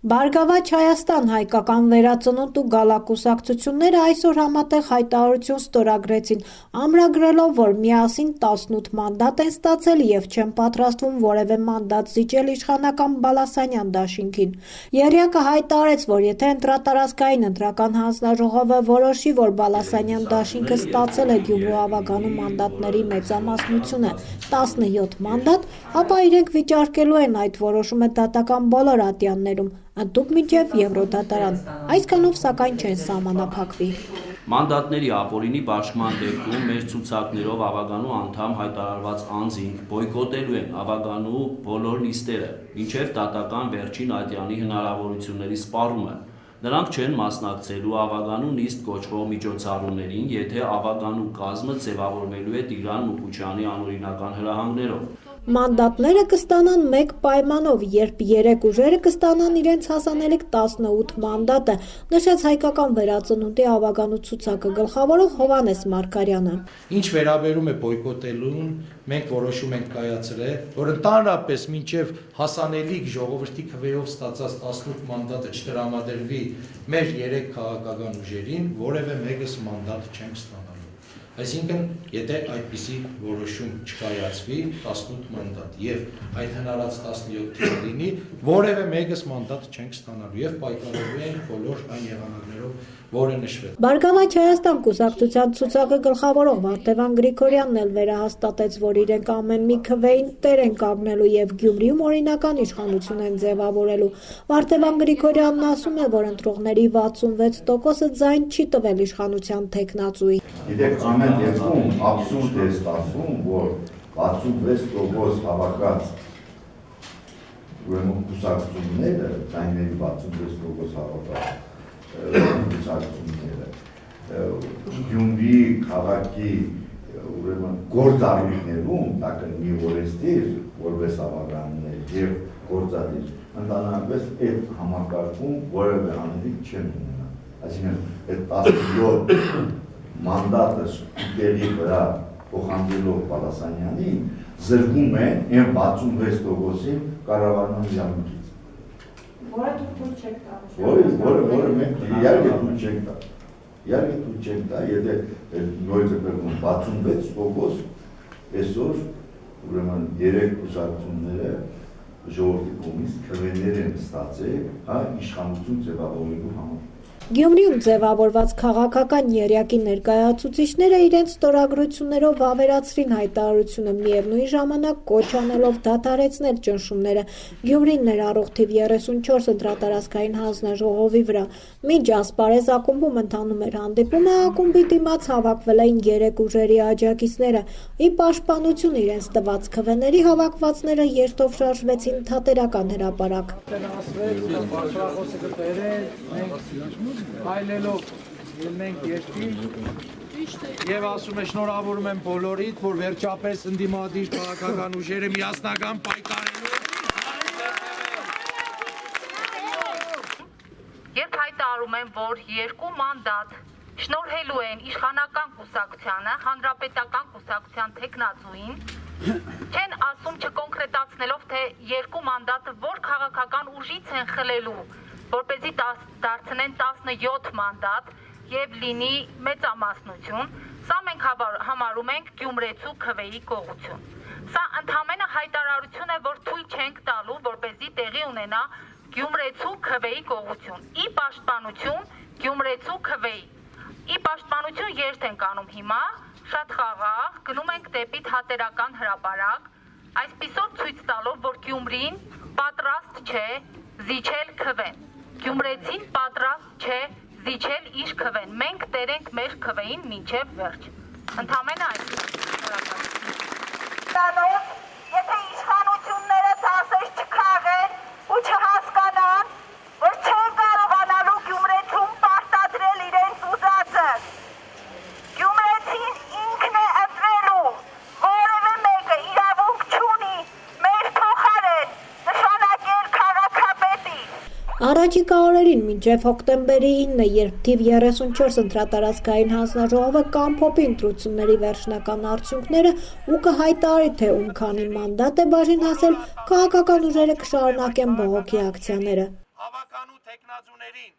Բարգավաճ Հայաստան հայկական վերածնունդ ու գալակուսակցությունները այսօր համատեղ հայտարարություն ստորագրեցին, ամրագրելով, որ միասին 18 մանդատ են ստացել և չեն պատրաստվում որևէ մանդատ զիջել իշխանական Բալասանյան դաշինքին։ Եռյակը հայտարարեց, որ եթե ընտրատարածքային ընտրական հանձնաժողովը որոշի, որ Բալասանյան դաշինքը ստացել է Գյումրու Ավագանու մանդատների մեծամասնությունը 17 մանդատ, ապա իրենք վիճարկելու են այդ որոշումը դատական բոլոր ատյաններում, ընդդուք մինչև Եվրոդատարան, այսքանով սակայն չեն սահմանափակվի։ Մանդատների ապօրինի պաշտման դեպքում մեր ցուցակներով Ավագանու անդամ հայտարարված անձինք բոյկոտելու են Ավագանու բոլոր նիստերը, մինչև դատական վերջին ատյանի հնարավորությունների սպառումը։ Նրանք չեն մասնակցելու Ավագանու նիստ կոչվող միջոցառումներին, եթե Ավագանու կազմը ձևավորվելու է Տիգրան Մուկուչյանի անօրինական հրահանգներով։ Մանդատները կստանան մեկ պայմանով, երբ երեք ուժերը կստանան իրենց հասանելիք 18 մանդատը, նշեց հայկական վերածնունդի Ավագանու ցուցակը գլխավորող Հովհաննես Մարգարյանը։ Ինչ վերաբերում է բոյկոտելուն, մենք որոշում ենք կայացրել, որ ընդհանրապես մինչև հասանելիք ժողովրդի քվեով ստացած 18 մանդատը չտրամադրվի մեր 3 քաղաքական ուժերին, որևէ մեկս մանդատ չենք ստանալու։ Այսինքն, եթե այդպիսի որոշում չկայացվի 18 մանդատ եւ այդ հնարած 17 լինի, որևէ մեկս մանդատ չենք ստանալու եւ պայքարելու ենք բոլոր այն եղանակներով, որը նշվել։ Բարգավաճ Հայաստան կուսակցության ցուցակը գլխավորող Վարդևան Գրիգորյանն էլ վերահաստատեց, որ իրենք ամեն մի քվեին տեր են կանգնելու եւ Գյումրիում օրինական իշխանություն են ձևավորելու։ Վարդևան Գրիգորյանն ասում է, որ ընտրողների 66%-ը ձայն չի տվել իշխանության թեկնածուի։ Գիտեք, ամեն դեպքում աբսուրդ է ստացվում, որ 66% հավաքած ուրեմն կուսակցությունները, ձայների 66% հավաքած կուսակցությունները Գյումրի քաղաքի ուրեմն գործառույթներում տակնի օրենսդիր, որպես Ավագաններ եւ գործադիր, ընդհանրապես այդ համակարգում որևէ անելիք չեն ունենա։ Այսինքն այդ 17 մանդատը տեղի վրա փոխանցելով Բալասանյանին զրկում են այն 66%-ի կառավարման իրավունքից։ Որը դուք թույլ չեք տա։ Որը մենք իհարկե թույլ չենք տա։ Իհարկե թույլ չենք տա, եթե նույնիսկ 66% այսօր ուրեմն 3 կուսակցությունները ժողովրդի կողմից քվեներ են ստացել, իշխանություն ձևավորելու համար։ Գյումրիում ձևավորված քաղաքական եռյակի ներկայացուցիչները իրենց ստորագրություններով ավերացրին հայտարարությունը, միևնույն ժամանակ կոչ անելով դադարեցնել ճնշումները Գյումրին ներառող թիվ 34 ընտրատարածքային հանձնաժողովի վրա։ Մինչ ասպարեզ ակումբում ընթանում էր հանդիպումը, ակումբի դիմաց հավաքվել էին 3 ուժերի աջակիցները։ Ի պաշտպանություն իրենց տված քվեների հավաքվածները երթով շարժվեցին Թատերական հրապարակ։ Այլելով ելնենք երկիր եւ ասում է շնորհավորում եմ բոլորիդ, որ վերջապես ընդդիմադիր քաղաքական ուժերը միասնական պայքարելու Երբ հայտարարում են, որ 2 մանդատ շնորհելու են իշխանական կուսակցությանը, հանրապետական կուսակցության թեկնածուին, չեն ասում չկոնկրետացնելով, թե 2 մանդատը որ քաղաքական ուժից են խլելու, որպեսզի դարձնեն 17 մանդատ եւ լինի մեծամասնություն, սա մենք համարում ենք Գյումրեցու քվեի կողություն։ Սա ընդհանրապես հայտարարություն է, որ թույլ չենք տալու, որպեսզի տեղի ունենա Գյումրեցու քվեի կողություն։ Ի պաշտպանություն Գյումրեցու քվեի։ Ի պաշտպանություն երթ ենք անում հիմա, շատ խաղաղ, գնում ենք դեպի Թատերական հրապարակ, այսպիսով ցույց տալով, որ Գյումրին պատրաստ չէ զիջել քվեն։ Գյումրեցին պատրաստ չէ զիջել իր քվեն։ Մենք տեր ենք մեր քվեին մինչև վերջ։ Ընդհանրապես այս։ Եթե իշխանությունները դասեր չքաղեն ու չհասկանան, որ չեն կարողանալու Գյումրեցում պարտադրել իրենց ուզածը։ Գյումրեցին ինքն է ընտրելու, որևէ մեկը իրավունք չունի մեր փոխարեն նշանակել քաղաքապետի։ Առաջիկա օրերին մինչև հոկտեմբերի 9-ը, երբ թիվ 34 ընտրատարածքային հանձնաժողովը կամփոփի ընտրությունների վերջնական արդյունքները ու կհայտարարի, թե ում քանի մանդատ է բաժին հասել, քաղաքական ուժերը կշարունակեն բողոքի ակցիաները։ տեխնացուներին